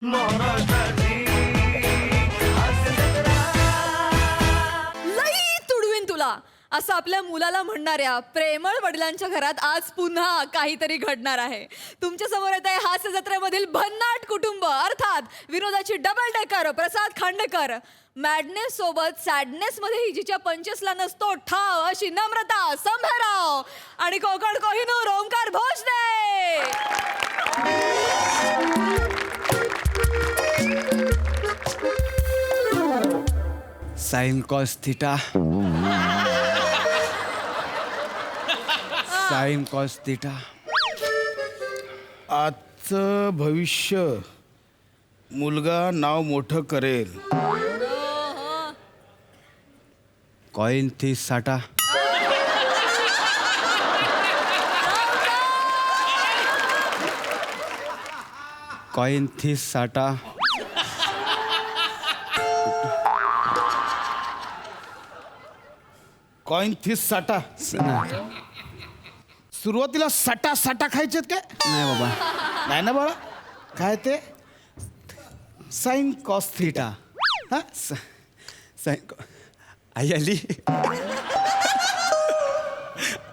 लई तुडवीन तुला असं आपल्या मुलाला म्हणणाऱ्या प्रेमळ वडिलांच्या घरात आज पुन्हा काहीतरी घडणार आहे. तुमच्या समोर येत आहे हास्य जत्रेमधील भन्नाट कुटुंब अर्थात विनोदाची double decker Prasad Khandekar. Madness सोबत सॅडनेस मध्ये हिजीच्या पंचेसला नसतो ठाव अशी नम्रता संभेराव आणि Konkan Kohinoor Omkar Bhosale. Sine cos theta sine cos theta. आजचं भविष्य मुलगा नाव मोठं करेल. कॉइन थी साटा. कॉइन थी साटा. कॉइन थिस साटा. सुरुवातीला साटा साटा खायचेत काय? नाही बाबा. नाही ना बाळा. काय ते साइन कॉस थीटा. हा साइन आई आली.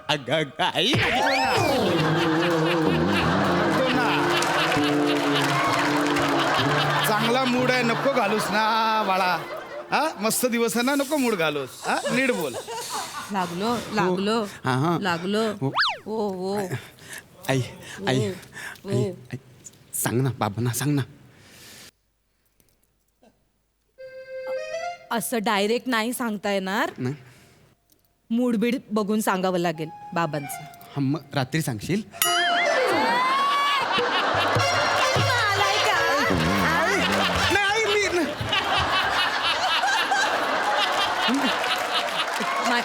अगं आई. चांगला मूड आहे नको घालूस ना बाळा. हा मस्त दिवस आहे ना नको मूड घालूस. हा नीट बोल. लागलो लागलो हा, हा. लागलो. हो. ओ ओ आई आई ओ. आई आई. सांग ना बाबांना सांग ना. असं डायरेक्ट नाही सांगता येणार. नाही. मूडबीड बघून सांगावं लागेल बाबांचं. हा, मग रात्री सांगशील. नाही मी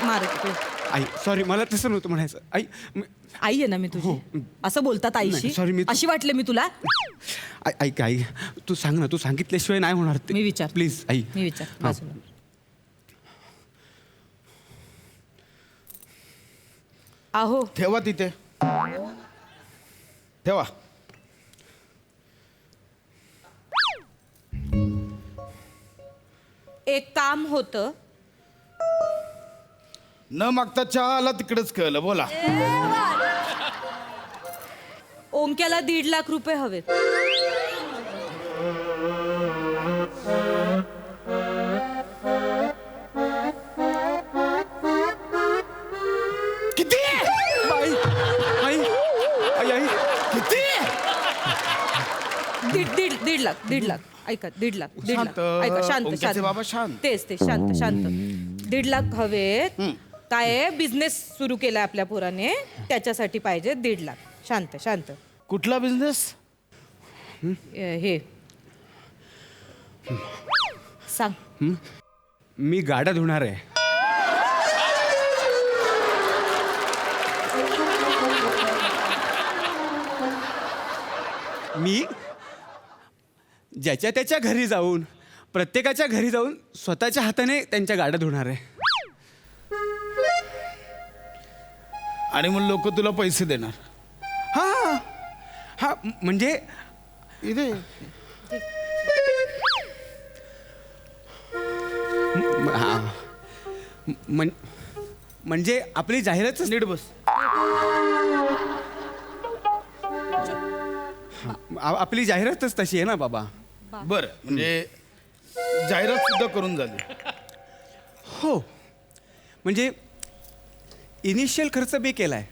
मारत तू. आई सॉरी मला तसं नव्हतं म्हणायचं. आई आई आहे ना मी तुझी. असं बोलतात आईशी. नाही, sorry, मी- अशी वाटले मी तुला. ऐक आई तू सांग ना. तू सांगितल्याशिवाय नाही होणार ते. मी विचार प्लीज आई. मी विचार हा. बाजूला. आहो ठेवा तिथे ठेवा. एक काम होतं. न मागता चहा आला तिकडेच कळलं. बोला. ओंक्याला 1.5 लाख रुपये हवेत. किती आई आई आई आई किती? दीड लाख 1.5 लाख. ऐका 1.5 लाख 1.5 लाख. शांत. ऐका शांत ओंक्याचे शांत. बाबा शांत. तेच ते शांत शांत. 1.5 लाख हवेत. काय बिझनेस सुरू केलाय आपल्या पोराने त्याच्यासाठी पाहिजे 1.5 लाख. शांत शांत. कुठला बिझनेस? हे सांग. मी गाड्या धुणार आहे. मी ज्याच्या त्याच्या घरी जाऊन प्रत्येकाच्या घरी जाऊन स्वतःच्या हाताने त्यांच्या गाड्या धुणार आहे. आणि मग लोक तुला पैसे देणार. हा हा म्हणजे इथे हा म्हणजे आपली जाहिरात नीट बस. आपली जाहिरातच तशी आहे ना बाबा. बर म्हणजे जाहिरात सुद्धा करून झाली. हो म्हणजे इनिशियल खर्च मी केलाय.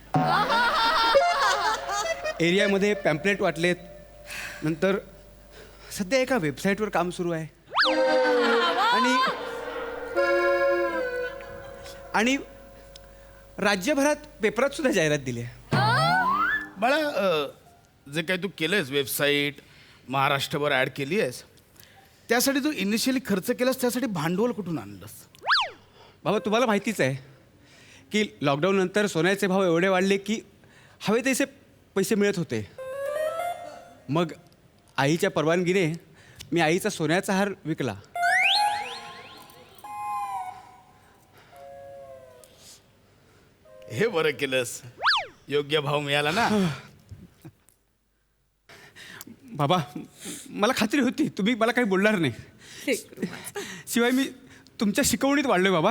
एरियामध्ये पॅम्पलेट वाटलेत. नंतर सध्या एका वेबसाईटवर काम सुरू आहे. आणि राज्यभरात पेपरात सुद्धा जाहिरात दिली आहे. बाळा जे काही तू केलंयस वेबसाईट महाराष्ट्रभर ॲड केली आहेस त्यासाठी तू इनिशियली खर्च केलास त्यासाठी भांडवल कुठून आणलंस? बाबा तुम्हाला माहितीच आहे की लॉकडाऊन नंतर सोन्याचे भाव एवढे वाढले की हवे तसे पैसे मिळत होते. मग आईच्या परवानगीने मी आईचा सोन्याचा हार विकला. हे बरं केलंस. योग्य भाव मिळाला ना. बाबा मला खात्री होती तुम्ही मला काही बोलणार नाही. शिवाय मी तुमच्या शिकवणीत वाढलोय बाबा.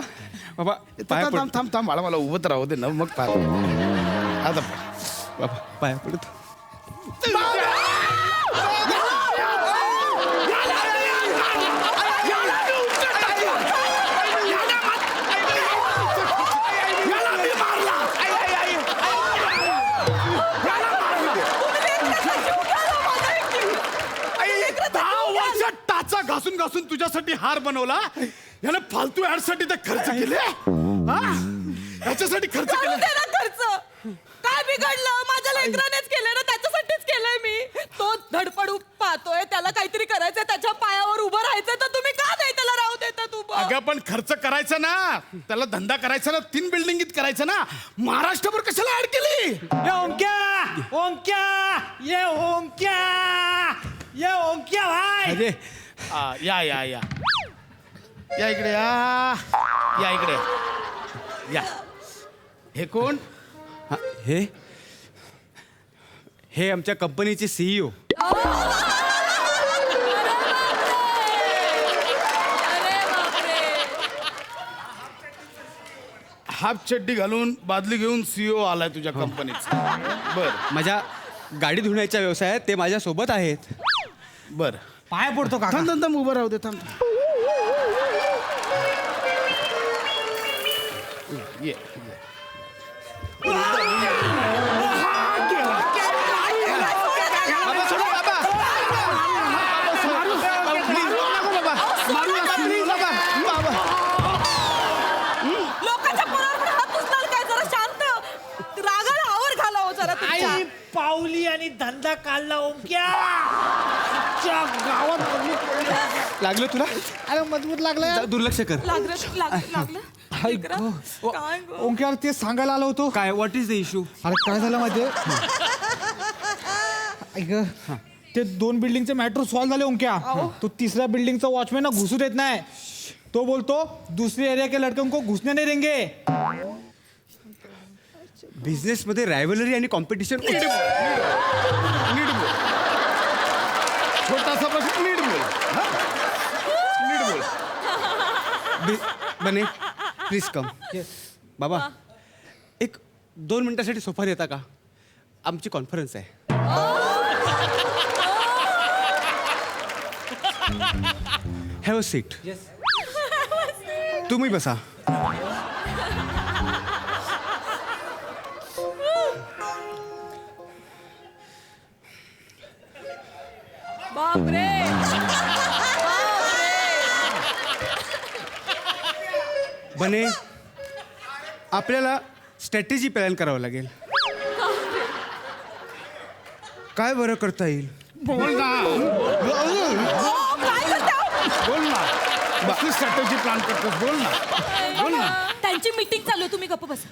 बाबा पाया थांब थांब थांब बाळा, मला उभं राहू दे ना मग पाय आता बाबा पाया पडतो. टाचा घासून घासून तुझ्यासाठी हार बनवला, याला फालतू ऍड साठी ते खर्च केले, याच्यासाठी खर्च करू केले. दे ना खर्च. काय बिघडलं? माझ्या लेकरानेच केलंय ना, त्याच्यासाठीच केलंय मी. तो धडपडू पाहतोय, त्याला काहीतरी करायचंय, त्याच्या पायावर उभं राहायचंय, तर तुम्ही का नाही त्याला राहू देतात उभं? अगं पण खर्च करायचा ना, त्याला धंदा करायचा ना, 3 बिल्डिंगीत करायचं ना. महाराष्ट्रभर कशाला ऍड केली? अरे या या या या इकडे या इकडे या. हे कोण? हा, हे आमच्या कंपनीचे CEO. हाफ चड्डी घालून बादली घेऊन CEO आलाय तुझ्या कंपनीचा. बर माझ्या गाडी धुण्याच्या व्यवसायात ते माझ्या सोबत आहेत. बर पाय पडतो का? थांब थांब थांब, उभं राहू दे, थांब. ये ये. बाबा, सोडा, बाबा. मारू नका, please, बाबा. लोकांच्या पोरावर हात उचलाल काय? जरा शांत, रागाला आवर घाला हो जरा तुमच्या. आई पावली आणि धंदा काढला ओंक्या. च्या गावात पडली पडली. लागलं तुला? अरे मजबूत लागलं. जा, दुर्लक्ष कर. लागलं काय गं? ओंक्या ते सांगायला आलो होतो. काय व्हॉट इज द इश्यू? अरे काय झालं माहितीये? ऐक, ते 2 बिल्डिंगचे मॅटर सॉल्व्ह झाले ओंक्या. तो 3ऱ्या बिल्डिंगचा वॉचमॅन घुसू देत नाही. तो बोलतो दूसरे एरिया के लड़कों को घुसने नहीं देंगे. बिझनेस मध्ये रायव्हलरी आणि कॉम्पिटिशन. नीट बोल. छोटासा प्रश्न, नीट बोल. हा? नीट बोल. बने प्लीज कम. बाबा एक 2 मिनिटासाठी सोफा देता का? आमची कॉन्फरन्स आहे. Have a seat. तुम्ही बसा. बापरे. बने आपल्याला स्ट्रॅटेजी प्लॅन करावं लागेल. काय बरं करता येईल? बोल ना, बोल ना. कसली स्ट्रॅटेजी प्लॅन करतोस? बोल ना, बोल ना. त्यांची मीटिंग चालू आहे, तुम्ही गप्प बसा.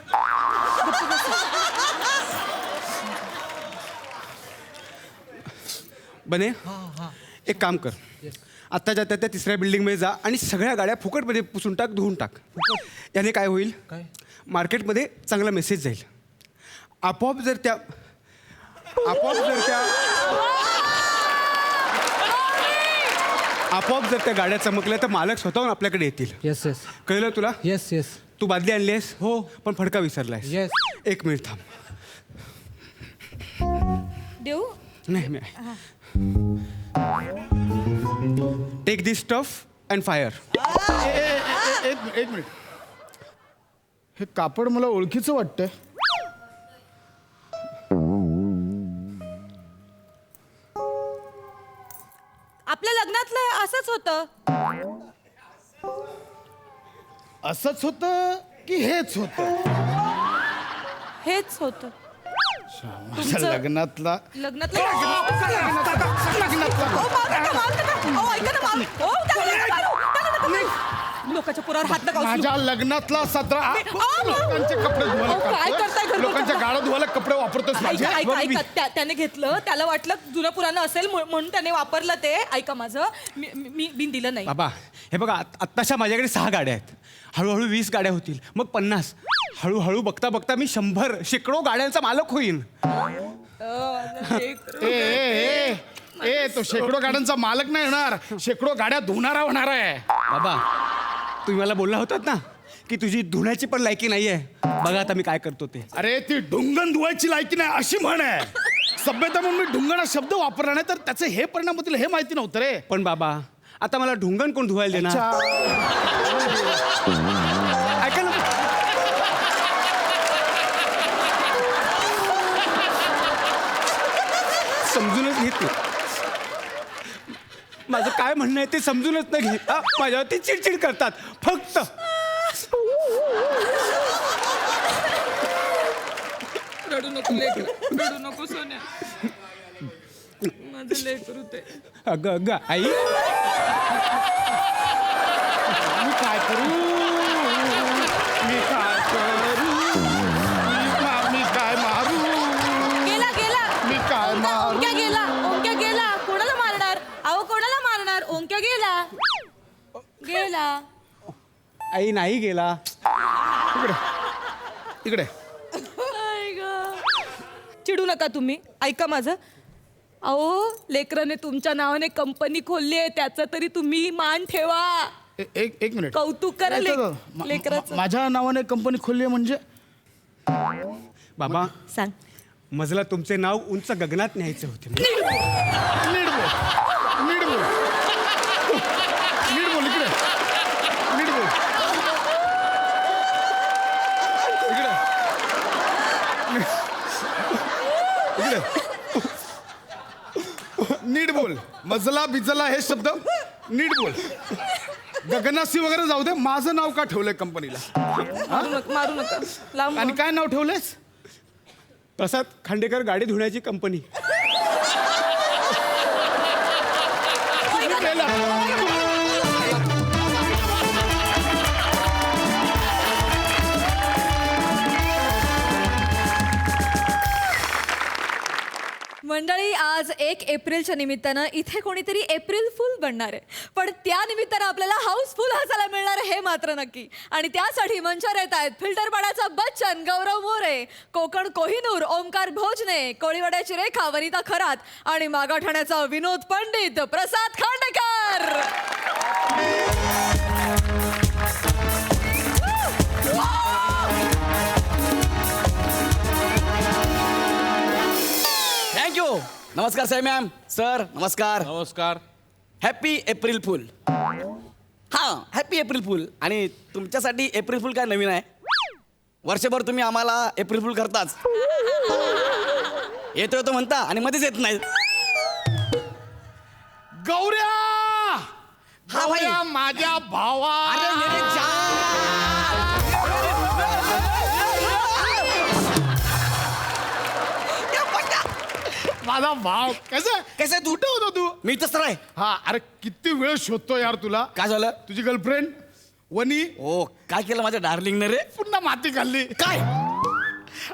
बने एक काम कर, आत्ता जाता त्या 3ऱ्या बिल्डिंगमध्ये जा आणि सगळ्या गाड्या फुकटमध्ये पुसून टाक, धुवून टाक. याने काय होईल? मार्केटमध्ये चांगला मेसेज जाईल. आपोआप जर त्या गाड्या चमकल्या तर मालक स्वतःहून आपल्याकडे येतील. येस येस कळलं तुला? Yes yes. तू बादली आणली आहेस? हो. पण फडका विसरलायस. Yes. 1 मिनिट थांब. देऊ? नाही take this stuff and fire. एक मिनिट. हे कापड मला ओळखीचं वाटतंय. आपल्या लग्नातलं असंच होतं. असंच होतं की हेच होतं? हेच होतं माझ्या लग्नातला लग्नातलं. लोकांच्या पुरावर हात नका उचलू. माझ्या लग्नातला 17 लोकांचे कपडे धुवायला काय करताय काढतोय. घरगुती? लोकांच्या गाड्या धुवायला कपडे वापरतोस माझे. त्याने घेतलं, त्याला वाटलं जुनं पुराणं असेल म्हणून त्याने वापरलं ते. ऐका माझं, मी बिन दिलं नाही. बाबा हे बघा आत्ताशा माझ्याकडे 6 गाड्या आहेत. हळूहळू 20 गाड्या होतील, मग 50. हळूहळू बघता बघता मी 100 शेकडो गाड्यांचा मालक होईन. ए ए तो शेकडो गाड्यांचा मालक नाही होणार, शेकडो गाड्या धुणारा होणार आहे. बाबा तुम्ही मला बोलला होतात ना की तुझी धुण्याची पण लायकी नाहीये. बघा आता मी काय करतो ते. अरे ती ढुंगण धुवायची लायकी नाही अशी म्हण आहे. सभ्यता म्हणून मी ढुंगण हा शब्द वापरला नाही तर त्याचे हे परिणाम होतील हे माहिती नव्हतं रे. पण बाबा आता मला ढुंगण कोण धुवायला देणार? ऐका ना, समजूनच घेत नाही. माझं काय म्हणणं आहे ते समजूनच नाही घेत. माझ्यावरती चिडचिड करतात फक्त. रडू नको लेकरं, रडू नको सोन्या. माझं लेकरू ते. अगं अगं आई, मी काय करू, मी काय करू, मी काय मारू, गेला गेला मी काय मारू. ओंक्या गेला, ओंक्या गेला. कोणाला मारणार? अहो कोणाला मारणार? ओंक्या गेला, गेला. आई नाही गेला. इकडे आई गं. चिडू नका तुम्ही, ऐका माझं. अहो लेकराने तुमच्या नावाने कंपनी खोलली आहे, त्याचा तरी तुम्ही मान ठेवा. एक मिनिट. कौतुक करा लेकराचं. माझ्या नावाने कंपनी खोलली आहे म्हणजे बाबा सांग. मजला तुमचे नाव उंच गगनात न्यायचे होते. नीट बोल, नीट बोल, नीट बोल. इकडे नीट बोल. इकडे नीट बोल. मजला बिजला हे शब्द नीट बोल. गगनासी वगैरे जाऊ दे. माझं नाव का ठेवलंय कंपनीला मारू नका लांब. आणि काय नाव ठेवलंयस? प्रसाद खांडेकर गाडी धुण्याची कंपनी. मंडळी आज 1 एप्रिलच्या निमित्तानं इथे कोणीतरी एप्रिल फुल बनणार आहे. पण त्या निमित्तानं आपल्याला हाऊसफुल हसायला मिळणार आहे हे मात्र नक्की. आणि त्यासाठी मंचावर येत आहेत फिल्टरपाड्याचा बच्चन गौरव मोरे, कोकण कोहिनूर ओमकार भोजने, कोळीवाड्याची रेखा वनिता खरात आणि मागाठाण्याचा विनोद पंडित प्रसाद खांडेकर. थँक्यू. नमस्कार साई मॅम. सर नमस्कार. नमस्कार. Happy April fool. हां हॅपी एप्रिल फुल. आणि तुमच्यासाठी एप्रिल फुल काय नवीन आहे? वर्षभर तुम्ही आम्हाला एप्रिल फुल करताच. येतो येतो म्हणता आणि मध्येच येत नाही. गौऱ्या, हा भाई. गौऱ्या माझ्या भावा. अरे मेरे जान. माझा भाव कैसे तू? कुठे होता तू? मी तसं आहे. हा अरे किती वेळ शोधतो यार तुला. काय झालं? तुझी गर्लफ्रेंड वनी ओ काय केलं माझ्या डार्लिंगने रे? पुन्हा माती खाल्ली. काय?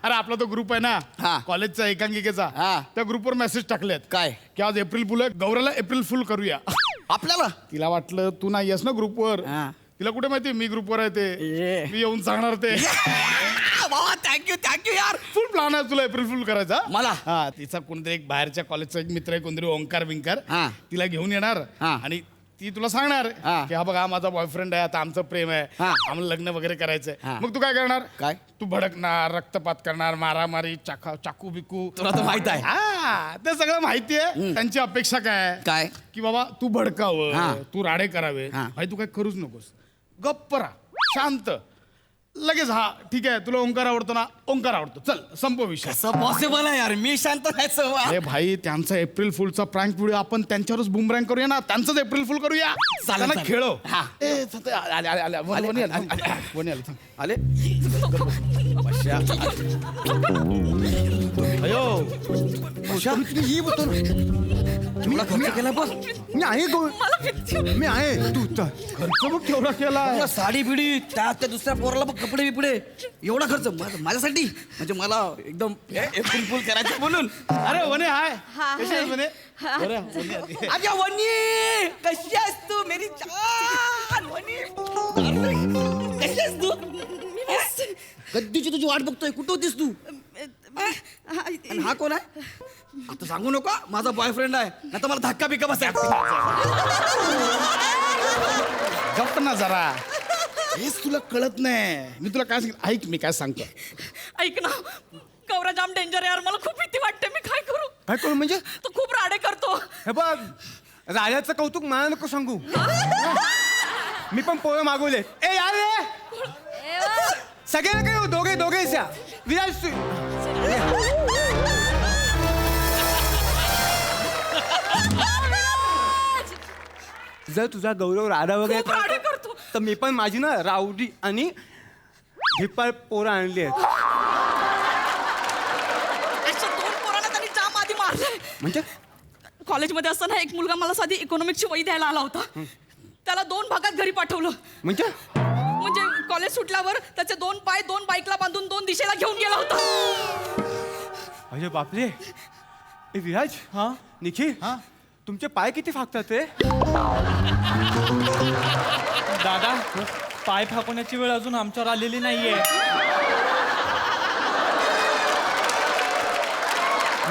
अरे आपला तो ग्रुप आहे ना हा. कॉलेजचा एकांकिकेचा, हा. त्या ग्रुपवर मेसेज टाकलेत काय? की आज एप्रिल फुल आहे, गौऱ्याला एप्रिल फुल करूया. आपल्याला? तिला वाटलं तू नाही आहेस ना ग्रुपवर. हा. तिला कुठे माहिती मी ग्रुपवर आहे ते. ये. मी येऊन सांगणार ते. बाबा थँक्यू यार. फुल प्लॅन आहे तुला एप्रिल फुल करायचा. मला? हा तिचा कोणतरी एक बाहेरच्या कॉलेजचा एक मित्र आहे कोणतरी ओंकार विंकार. हा. तिला घेऊन येणार हा. आणि ती तुला सांगणार हा. की हा बघा हा माझा बॉयफ्रेंड आहे, आता आमचं प्रेम आहे, हा. आम्हाला लग्न वगैरे करायचंय. हा. मग तू काय करणार? काय? तू भडकणार, रक्तपात करणार, मारामारी, चाकू बिकू. तुला तर माहित आहे. हा ते सगळं माहिती आहे. त्यांची अपेक्षा काय आहे? काय? की बाबा तू भडकावं, हा. तू राडे करावे. हा. भाई तू काय करूच नकोस, गप्प राहा, शांत. लगेच हा ठीक आहे तुला ओंकार आवडतो ना, ओंकार आवडतो, चल संपव विषय. कसं पॉसिबल आहे यार? मी शांत राहायचं. अरे भाई त्यांचा एप्रिल फुलचा प्रँक व्हिडिओ आपण त्यांच्यावरच बुमरँग करूया ना, त्यांचंच एप्रिल फुल करूया. त्यांना चालेल. खेळव. हा. ए, सत्य, आले, आले, आले. वनी आले, वनी आले, थांब. आले. अयो तुला खर्च केला बस. मी आहे मी आहे. तू तर खर्च बघ केवढा केला. तुला साडी बिडी त्या दुसऱ्या पोराला बघ कपडे बिपडे एवढा खर्च माझ्यासाठी म्हणजे मला एकदम एप्रिल फुल करायचं म्हणून. अरे वने हाय हा, कशी आहेस हाय. वने? बरं, वने आली. अगं वनी कशी आहेस तू मेरी जान? वनी कशी आहेस तू? कधीची तुझी वाट बघतोय. कुठं होतीस तू? आणि हा कोण आहे? आता सांगू नको माझा बॉयफ्रेंड आहे नाही तर मला धक्का बिक्का बसाय गप्प ना जरा हेच तुला कळत नाही. मी तुला काय सांग ऐक मी काय सांगतो. ऐक ना गौरा जाम डेंजर यार, मला खूप भीती वाटते. मी काय करू? काय करू म्हणजे? तो खूप राडे करतो. हे बघ राजाचं कौतुक मला नको सांगू. मी पण पोळं मागवले. ए यार रे सगळ्यांना काय हो, दोघे विराज तू जर तुझा गौरव राधा वगैरे खूप राडे करतो. तर मी पण माझी ना रावडी आणि भिप्पाळ पोरं आणली आहेत. अशा 2 पोरांना त्यांनी जाम आधी मारलंय. म्हणजे कॉलेजमध्ये असताना एक मुलगा मला साधी इकॉनॉमिक्सची वही द्यायला आला होता. त्याला 2 भागात घरी पाठवलं. म्हणजे कॉलेज सुटल्यावर त्याचे 2 पाय 2 बाईकला बांधून 2 दिशेला घेऊन गेला होता. अरे बापरे. ए विराज हा निखिल हा तुमचे पाय किती फाकतात रे? दादा पाय फाकवण्याची वेळ अजून आमच्यावर आलेली नाहीये.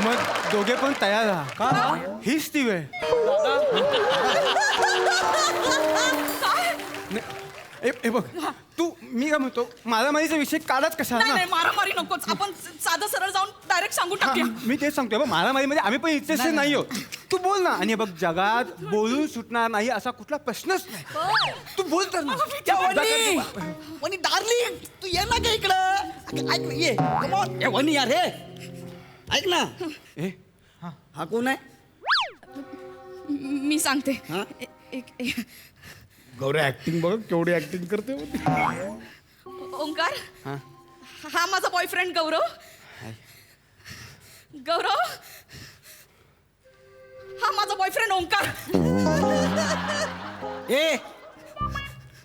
मग दोघे पण तयार राहा. का? हीच ती वेळ. ए बघ तू मी काय म्हणतो मारामारीचा विषय काढाच कशा नाही ना. नाही मारामारी नकोच. आपण साधं सरळ जाऊन डायरेक्ट सांगून टाकूया. मी तेच सांगतोय बघ मारामारीमध्ये आम्ही पण इंटरेस्टेड नाही आहोत. तू बोल ना. आणि बघ जगात बोलून सुटणार नाही असा कुठला प्रश्नच नाही. तू बोल तर ना. वनी डार्लिंग तू ये ना का इकडं ऐक ना ये कम ऑन ए वनी यार हे ऐक ना ए हा कोण आहे? मी सांगते. हा? गौरी ऍक्टिंग बघ केवढी ऍक्टिंग करते. ओंकार हा हा माझा बॉयफ्रेंड गौरव. गौरव हा माझा बॉयफ्रेंड ओंकार. ए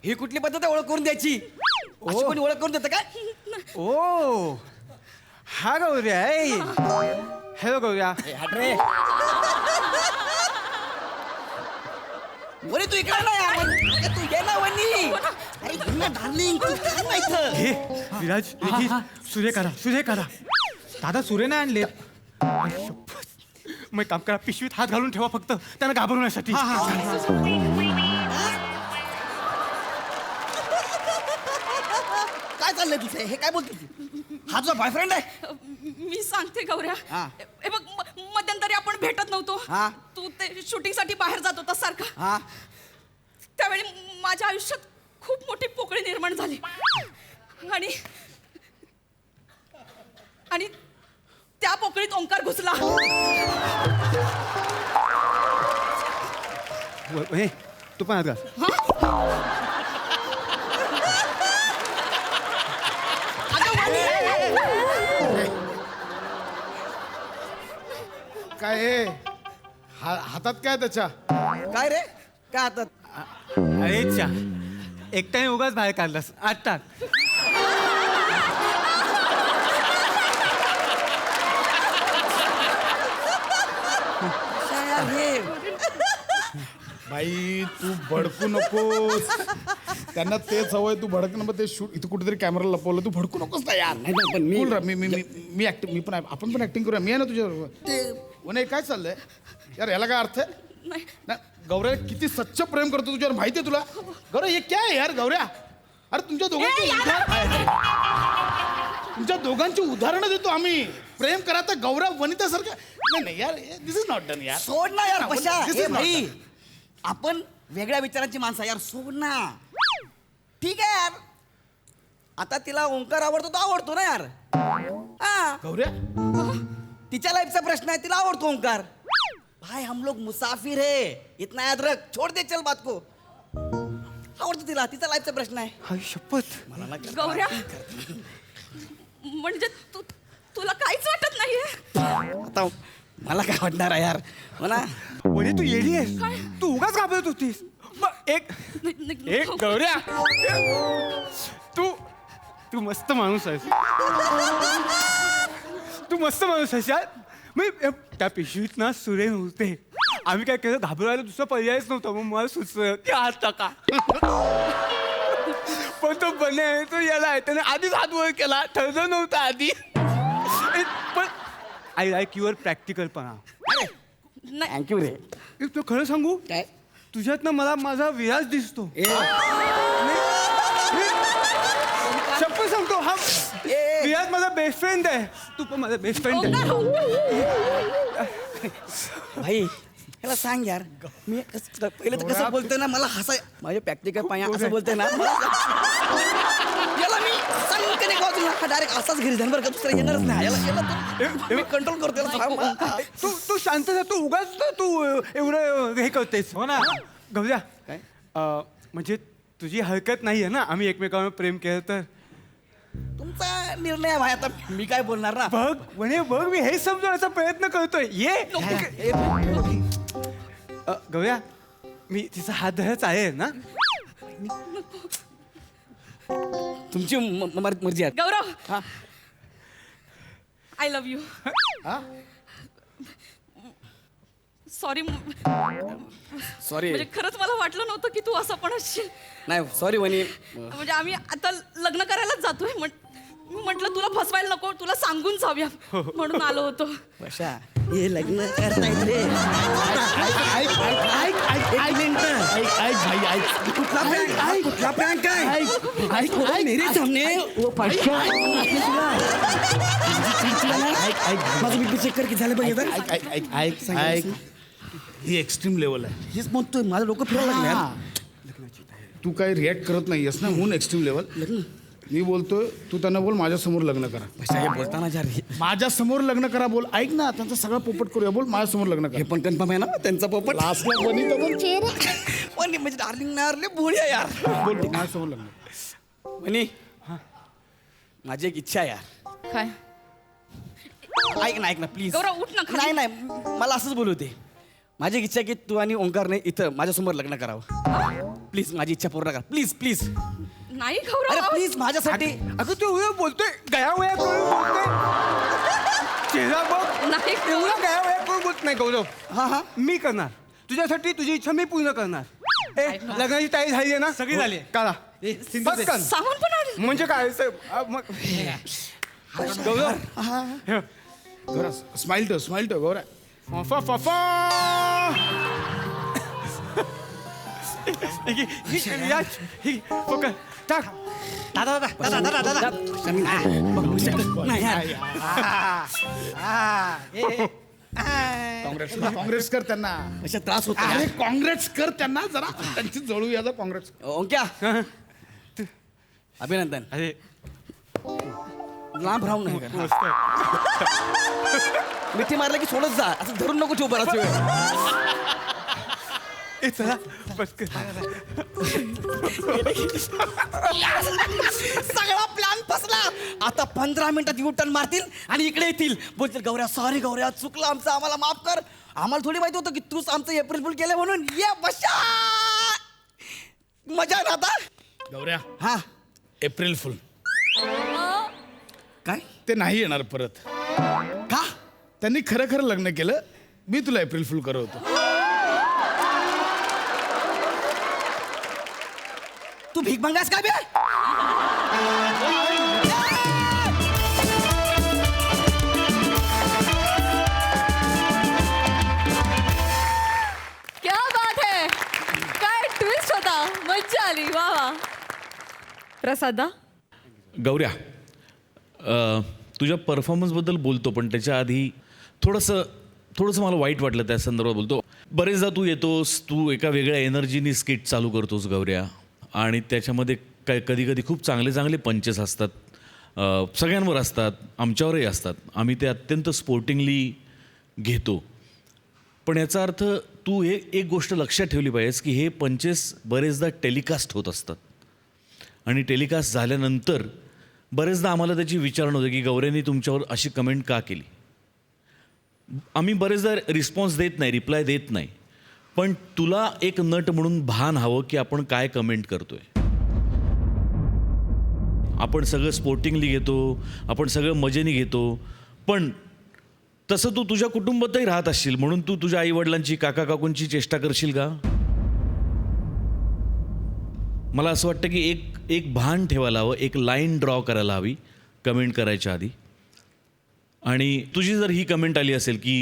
ही कुठली पद्धत आहे ओळख करून द्यायची? अशी कोणी ओळख करून देतं काय? ओ हा गौऱ्या आहे. हॅलो गौऱ्या. ए, हट रे वनी तू इकडे ना यार वनी. तू ये ना वनी. अरे ये ना डार्लिंग तू काय ना इथं. हे विराज निखिल सूर्य करा. दादा सुरे नाही आणले. मग काम करा पिशवीत हात घालून ठेवा फक्त त्यांना घाबरवण्यासाठी. काय चाललंय तुझं हे काय बोलते तू? हा तुझा बॉयफ्रेंड आहे? मी सांगते गौऱ्या. हा. हे बघ मध्यंतरी आपण भेटत नव्हतो. हा. तू ते शूटिंग साठी बाहेर जात होता सारखा. हा त्यावेळी माझ्या आयुष्यात खूप मोठी पोकळी निर्माण झाली. आणि त्या पोकळीत ओंकार घुसला. हे तू पण हात घाल. काय हे हातात काय त्याच्या? काय रे काय हातात? अरे चा एकट्याने उगाच बाहेर काढलास आत्ता. बाई तू भडकू नकोस. त्यांना तेच हवंय तू भडकणं. मग ते शूट इथं कुठेतरी कॅमेरा लपवलं. तू भडकू नकोस ना यार. नाही, पण मी- Cool राहा. मी ऍक्टिंग मी पण आपण पण ऍक्टिंग करूया. मी आहे ना तुझ्याबरोबर. वने काय चाललंय यार? याला काय अर्थ आहे? नाही ना गौऱ्या किती सच्च प्रेम करतो तुझ्यावर माहिती आहे तुला? गौऱ्या हे काय आहे यार गौऱ्या? अरे तुमच्या दोघांची उदाहरणं देतो आम्ही. प्रेम करा तर गौऱ्या वनितासारखं नाही यार. दिस इज नॉट डन यार. सोड ना यार पशा. This is ए not भाई done. आपण वेगळ्या विचारांची माणसं यार सोड ना. ठीक आहे यार आता तिला ओंकार आवडतो तो आवडतो ना यार. हा गौऱ्या तिच्या लाईफचा प्रश्न आहे. तिला आवडतो ओंकार. भाई हम लोग मुसाफिर है इतना याद रख. छोड़ दे चल बात को. आवडतो तिला. तिचा लाईफचा प्रश्न आहे. हाय शपथ. गौऱ्या म्हणजे तुला काहीच वाटत नाहीये? आता मला काय वाटणार आहे यार मला. वने तू येडी आहेस. तू उगाच घाबरत होतीस. मग एक गौऱ्या तू मस्त माणूस आहेस. तू मस्त माणूस आहेस यार. मी त्या पिशवीत ना सुरे नव्हते. आम्ही काय केलं घाबरायला दुसरा पर्यायच नव्हता. मग मला सुचलं की हात टाका. पण तो बने तो याला त्याने आधीच हात वर केला. ठरलं नव्हतं आधी. पण आय लाईक युअर प्रॅक्टिकलपणा. थँक्यू रे. तू खरं सांगू, काय तुझ्यात ना मला माझा विराज दिसतो. शप्प सांगतो, हा विराज माझा बेस्ट फ्रेंड आहे. तू पण माझा बेस्ट फ्रेंड आहे. भाई ह्याला सांग यार, मी पहिले तर कसं बोलतोय ना, मला हसाय माझे प्रॅक्टिकल पाया असं बोलतोय ना, याला मी सांगते का डायरेक्ट असाच घरी जाणार बरं का, दुसरं येणारच नाही. याला मी कंट्रोल करतो याला सांग. तू शांत जा. तू उगाच ना तू एवढं हे करतेस. हो ना. गौऱ्या, म्हणजे तुझी हरकत नाही आहे ना आम्ही एकमेकांवर प्रेम केलं तर? तुमचा निर्णय आहे भाई, आता मी काय बोलणार ना. बघ म्हणे बघ, मी हे समजवण्याचा प्रयत्न करतोय. ये गौऱ्या, मी तिचा हात धरायचा आहे ना. तुमची मर्जी आहे. गौरव हा. I love you. Sorry, sorry. म्हणजे खरंच मला वाटलं नव्हतं की तू असं पण असशील. नाही सॉरी वनी. म्हणजे आम्ही आता लग्न करायलाच जातोय. मी म्हटलं तुला फसवायला नको, तुला सांगून जाऊया म्हणून आलो होतो. वर्षा, हे लग्न करतायत रे. कुठला prank आहे? मेरे सामने ओ पाशा. माझं बीपी चेक कर, किती झालं पाहिजे. ऐक, ही एक्स्ट्रीम लेवल आहे. हेच म्हणतोय, माझं डोकं फिरायला लागलं यार. तू काही रिॲक्ट करत नाहीयेस ना, म्हणून एक्स्ट्रीम लेवल. मी बोलतोय, तू त्यांना बोल माझ्यासमोर लग्न करा. वर्षा, हे बोलताना यार माझ्यासमोर लग्न करा बोल. ऐक ना, त्यांचा सगळा पोपट करूया. बोल माझ्यासमोर लग्न हे करा. पण कन्फर्म आहे ना त्यांचा पोपट. लास्टला बनी तर बोल. वनी म्हणजे डार्लिंग नारले बोलूया यार. बोल माझ्यासमोर लग्न. वनी, माझी एक इच्छा आहे यार. काय ऐक ना प्लीज. गौरव, उठ ना खाली. नाही मला असंच बोलू दे. माझी एक इच्छा आहे की तू आणि ओंकारने इथं माझ्यासमोर लग्न करावं. प्लीज माझी इच्छा पूर्ण कर. Please please. नाही अरे गौरव. प्लीज माझ्यासाठी. अगं तू एवढं बोलतोय, गया वया करून बोलतोय. चेहरा बघ, नाही एवढं गया वया करून बोलत नाही. गौरव, हा हा. मी करणार तुझ्यासाठी, तुझी इच्छा मी पूर्ण करणार. लग्नाची तयारी झाली आहे ना? सगळी झाली. काढा पटकन. सामान पण आलं. म्हणजे काय गौरव, हे, जरा स्माइल ठेव गौऱ्या. फफा फफा. पकड टाक. नाही यार. काँग्रेस कर त्यांना. अशा त्रास होतो अरे यार. काँग्रेस कर त्यांना जरा. त्यांची जळूया जरा काँग्रेस. ओंक्या, अभिनंदन. अरे लांब राहून नाही कर. मिठी मारलं की सोडत जा, असं धरून नको ठेवू बराच वेळ. ए, चला पटकन. सगळा प्लॅन फसला. आता 15 मिनिटात यू टर्न मारतील आणि इकडे येतील. बोलतील गौऱ्या सॉरी गौऱ्या, चुकलं आमचं, आम्हाला माफ कर. आम्हाला थोडी माहिती होतं की तूच आमचं एप्रिल फुल केलं म्हणून. ये बशा, मजा आहे ना आता. गौऱ्या, हा एप्रिल फुल काय ते नाही येणार परत. का? त्यांनी खरं खरं लग्न केलं. मी तुला एप्रिल फुल करवतो. तू भीक मागास काय बे? क्या बात है, काय ट्विस्ट होता, मज्जा आली. वा वा. प्रसादा, गौऱ्या, तुझ्या परफॉर्मन्सबद्दल बोलतो, पण त्याच्या आधी थोडंसं मला वाईट वाटलं त्या संदर्भात बोलतो. बरेचदा तू येतोस, तू एका वेगळ्या एनर्जीनी स्किट चालू करतोस गौऱ्या, आणि त्याच्यामध्ये कधी कधी खूप चांगले चांगले पंचेस असतात. सगळ्यांवर असतात, आमच्यावरही असतात. आम्ही ते अत्यंत स्पोर्टिंगली घेतो. पण याचा अर्थ तू हे एक गोष्ट लक्षात ठेवली पाहिजेस की हे पंचेस बरेचदा टेलिकास्ट होत असतात, आणि टेलिकास्ट झाल्यानंतर बरेचदा आम्हाला त्याची विचारणा होते की गौऱ्यानी तुमच्यावर अशी कमेंट का केली. आम्ही बरेचदा रिस्पॉन्स देत नाही, रिप्लाय देत नाही. पण तुला एक नट म्हणून भान हवं की आपण काय कमेंट करतोय. आपण सगळं स्पोर्टिंगली घेतो, आपण सगळं मजेने घेतो, पण तसं तू तुझ्या कुटुंबातही राहत असशील, म्हणून तू तुझ्या आईवडिलांची, काका काकूंची चेष्टा करशील का? मला असं वाटतं की एक भान ठेवायला हवं, एक लाईन ड्रॉ करायला हवी कमेंट करायच्या आधी. आणि तुझी जर ही कमेंट आली असेल की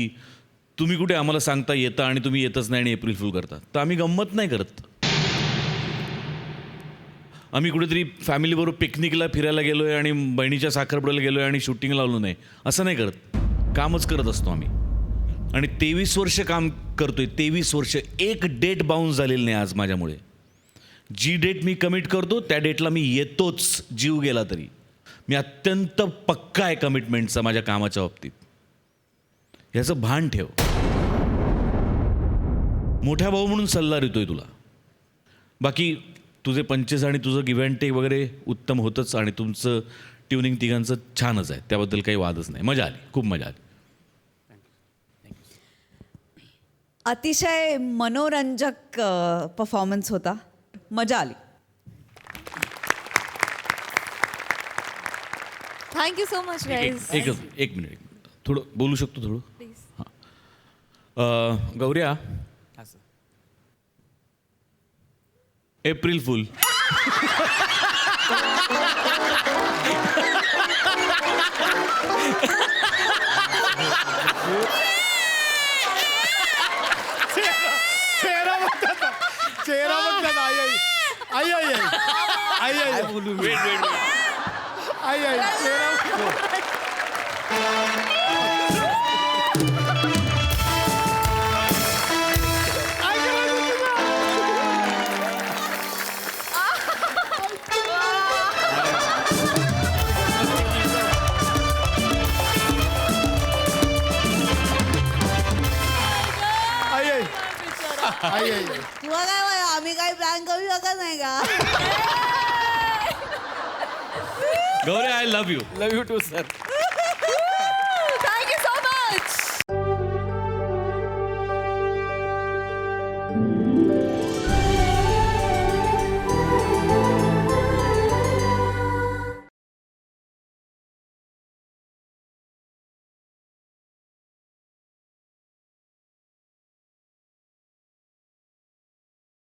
तुम्ही कुठे आम्हाला सांगता येतं आणि तुम्ही येतच नाही आणि एप्रिल फुल करता, तर आम्ही गंमत नाही करत. आम्ही कुठेतरी फॅमिलीबरोबर पिकनिकला फिरायला गेलो आहे आणि बहिणीच्या साखरपुड्याला गेलो आहे आणि शूटिंग लावलो नाही असं नाही करत. कामच करत असतो आम्ही. आणि 23 वर्ष काम करतोय. 23 वर्ष एक डेट बाउन्स झालेली नाही आज माझ्यामुळे. जी डेट मी कमिट करतो त्या डेटला मी येतोच, जीव गेला तरी. मी अत्यंत पक्का आहे कमिटमेंटचा माझ्या कामाच्या बाबतीत. ह्याचं भान ठेव. मोठ्या भाऊ म्हणून सल्ला देतोय तुला. बाकी तुझे पंचेस आणि तुझं गिव्ह अँड टेक वगैरे उत्तम होतंच आणि तुमचं ट्युनिंग तिघांचं छानच आहे, त्याबद्दल काही वादच नाही. मजा आली, खूप मजा आली. अतिशय मनोरंजक परफॉर्मन्स होता. मजा आली. Thank you so much guys. एक मिनिट थोडं बोलू शकतो थोडं. हां गौऱ्या, एप्रिल फुल. चेहरा बघतात. आई आई आई आई आई आई बोलू वेट वेट आई आई चेहरा आई आई आई आई तुला काय आम्ही काही प्लॅन करू शकत नाही का? गौऱ्या, I love you. Love you too sir.